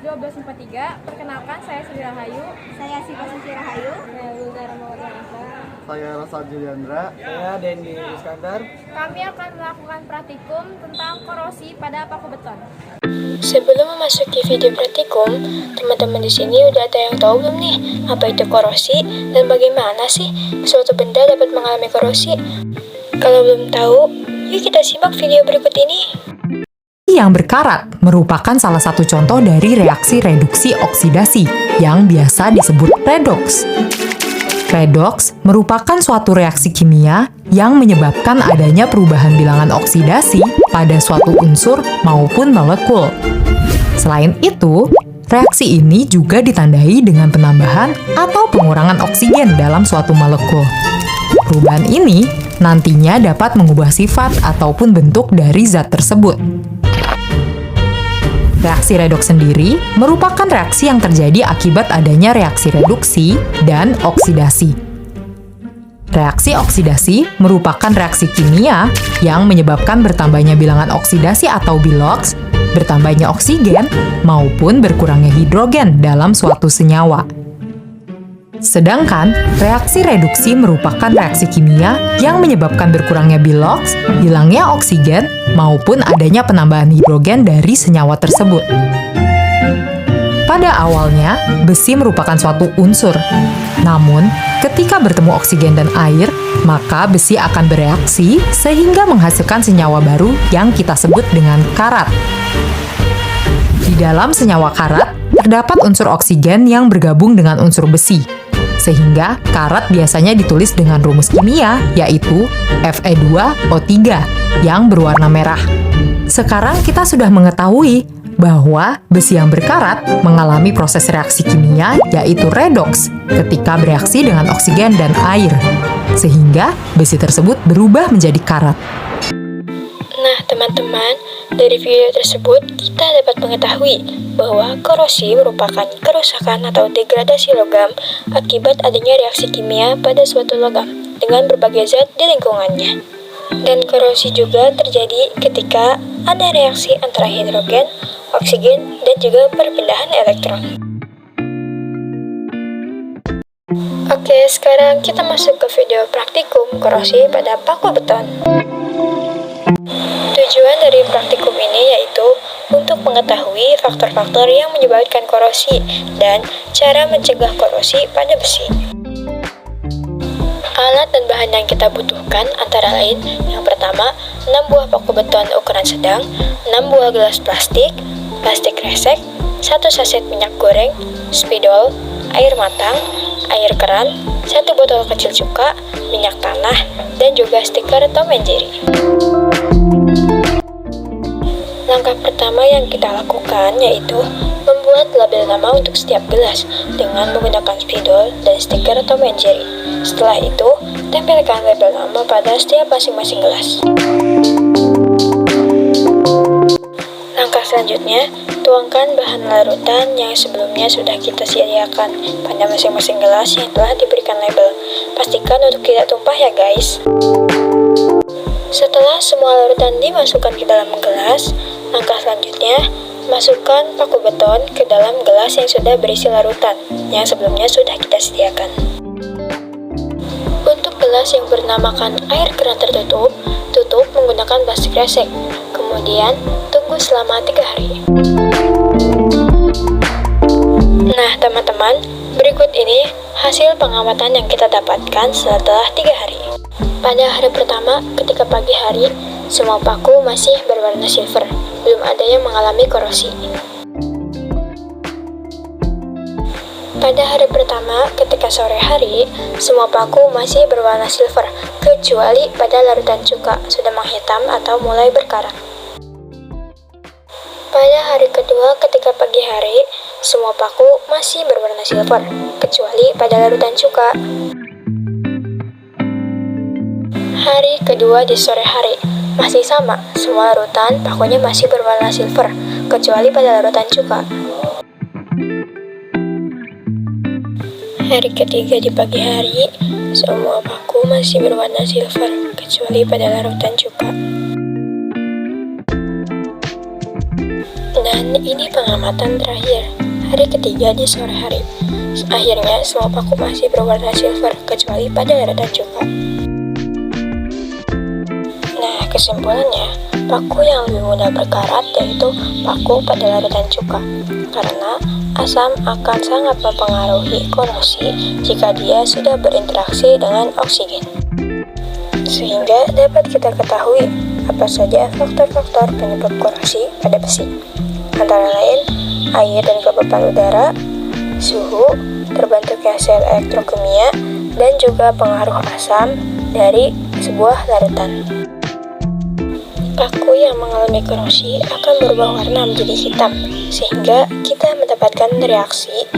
1243. Perkenalkan, saya Sri Rahayu. Saya Siva Suci Rahayu. Saya Luna Ramawardhanisa. Saya Rasa Juliandra. Saya Dendi Iskandar. Kami akan melakukan praktikum tentang korosi pada paku beton. Sebelum memasuki video praktikum, teman-teman di sini udah ada yang tahu belum nih apa itu korosi dan bagaimana sih suatu benda dapat mengalami korosi? Kalau belum tahu, yuk kita simak video berikut ini. Yang berkarat merupakan salah satu contoh dari reaksi reduksi oksidasi yang biasa disebut redoks. Redoks merupakan suatu reaksi kimia yang menyebabkan adanya perubahan bilangan oksidasi pada suatu unsur maupun molekul. Selain itu, reaksi ini juga ditandai dengan penambahan atau pengurangan oksigen dalam suatu molekul. Perubahan ini nantinya dapat mengubah sifat ataupun bentuk dari zat tersebut. Reaksi redoks sendiri merupakan reaksi yang terjadi akibat adanya reaksi reduksi dan oksidasi. Reaksi oksidasi merupakan reaksi kimia yang menyebabkan bertambahnya bilangan oksidasi atau biloks, bertambahnya oksigen, maupun berkurangnya hidrogen dalam suatu senyawa. Sedangkan, reaksi reduksi merupakan reaksi kimia yang menyebabkan berkurangnya biloks, hilangnya oksigen, maupun adanya penambahan hidrogen dari senyawa tersebut. Pada awalnya, besi merupakan suatu unsur. Namun, ketika bertemu oksigen dan air, maka besi akan bereaksi sehingga menghasilkan senyawa baru yang kita sebut dengan karat. Di dalam senyawa karat, terdapat unsur oksigen yang bergabung dengan unsur besi. Sehingga karat biasanya ditulis dengan rumus kimia, yaitu Fe2O3 yang berwarna merah. Sekarang kita sudah mengetahui bahwa besi yang berkarat mengalami proses reaksi kimia, yaitu redoks, ketika bereaksi dengan oksigen dan air. Sehingga besi tersebut berubah menjadi karat. Nah, teman-teman, dari video tersebut kita dapat mengetahui bahwa korosi merupakan kerusakan atau degradasi logam akibat adanya reaksi kimia pada suatu logam dengan berbagai zat di lingkungannya. Dan korosi juga terjadi ketika ada reaksi antara hidrogen, oksigen, dan juga perpindahan elektron. Oke, sekarang kita masuk ke video praktikum korosi pada paku beton. Tujuan dari praktikum ini yaitu untuk mengetahui faktor-faktor yang menyebabkan korosi dan cara mencegah korosi pada besi. Alat dan bahan yang kita butuhkan antara lain yang pertama, 6 buah paku beton ukuran sedang, 6 buah gelas plastik, plastik kresek, 1 saset minyak goreng, spidol, air matang, air keran, 1 botol kecil cuka, minyak tanah, dan juga stiker Tom and Jerry. Langkah pertama yang kita lakukan yaitu membuat label nama untuk setiap gelas dengan menggunakan spidol dan stiker Tom and Jerry. Setelah itu, tempelkan label nama pada setiap masing-masing gelas. Langkah selanjutnya, tuangkan bahan larutan yang sebelumnya sudah kita sediakan pada masing-masing gelas yang telah diberikan label. Pastikan untuk tidak tumpah ya guys. Setelah semua larutan dimasukkan ke dalam gelas, langkah selanjutnya, masukkan paku beton ke dalam gelas yang sudah berisi larutan yang sebelumnya sudah kita sediakan. Untuk gelas yang bernamakan air keran tertutup, tutup menggunakan plastik kresek. Kemudian, tunggu selama 3 hari. Nah, teman-teman, berikut ini hasil pengamatan yang kita dapatkan setelah 3 hari. Pada hari pertama, ketika pagi hari, semua paku masih berwarna silver, belum ada yang mengalami korosi. Pada hari pertama, ketika sore hari, semua paku masih berwarna silver, kecuali pada larutan cuka sudah menghitam atau mulai berkarat. Pada hari kedua, ketika pagi hari, semua paku masih berwarna silver, kecuali pada larutan cuka. Hari kedua di sore hari, masih sama, semua larutan pakunya masih berwarna silver, kecuali pada larutan cuka. Hari ketiga di pagi hari, semua paku masih berwarna silver, kecuali pada larutan cuka. Dan ini pengamatan terakhir, hari ketiga di sore hari. Akhirnya semua paku masih berwarna silver kecuali pada larutan cuka. Nah, kesimpulannya, paku yang lebih mudah berkarat yaitu paku pada larutan cuka, karena asam akan sangat mempengaruhi korosi jika dia sudah berinteraksi dengan oksigen. Sehingga dapat kita ketahui apa saja faktor-faktor penyebab korosi pada besi, antara lain air dan kelembapan udara, suhu, terbentuknya sel elektrokimia, dan juga pengaruh asam dari sebuah larutan. Paku yang mengalami korosi akan berubah warna menjadi hitam, sehingga kita mendapatkan reaksi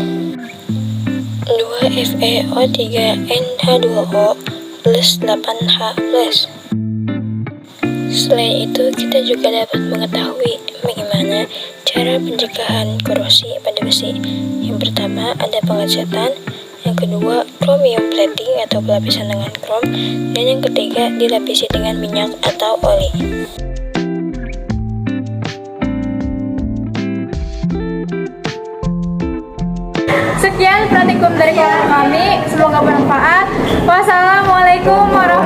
2FeO3NH2O plus 8H+. Selain itu, kita juga dapat mengetahui bagaimana cara pencegahan korosi pada besi. Yang pertama ada pengecatan, yang kedua chromium plating atau pelapisan dengan krom, dan yang ketiga dilapisi dengan minyak atau oli. Sekian praktikum dari kelompok kami, semoga bermanfaat. Wassalamualaikum warahmatullahi wabarakatuh.